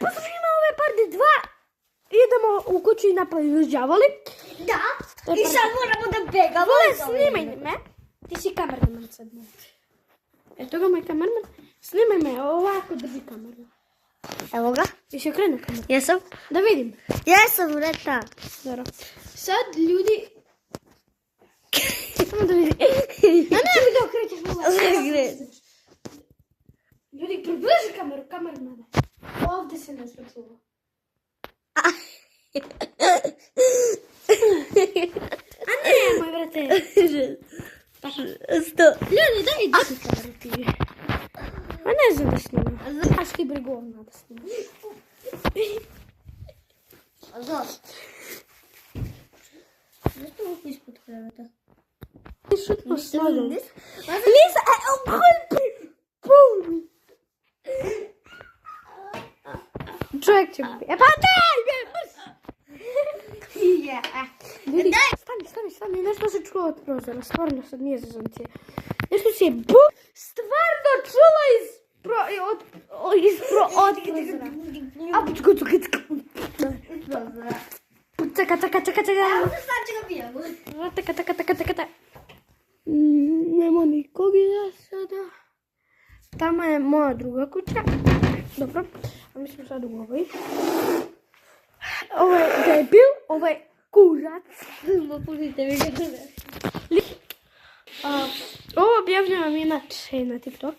Poslušajmo ove parte 2. Idemo u kuću i napravimo đavoli. Da, i sad moramo da begamo. Vole, snimaj me. Ti si kameraman sad. Eto ga moj kameraman. Snimaj me, ovako drži kameru. Evo ga. Jesi okrenuo kameru? Jesam? Da vidim. Jesam, vreta. Dobro. Sad ljudi... Samo da vidim. A ne mi da okrećeš ovo. Ljudi, približi kameru, kameramane. Ovdje se nešto čuva. A ne, moj brate. Ljudi, daj kameru ti. A ne znam da snimam. Znaš ti brigovna da snimam. A zašto? Zašto mogu ispod kreveta? Šutno snagom. Nisam. Čovjek će biti. E pa daj! Ljudi, stani, nešto se čulo od prozora, stvarno sad nije zazancije. Nešto se je stvarno čulo iz prozora. A čeka. Nema nikog iza sada. Tamo je moja druga kuća. Dobro, a mi smo sad u ovoj. Ovo je debil, ovo je kurac. Pustite mi ga. Ovo objavljujem inače na TikTok.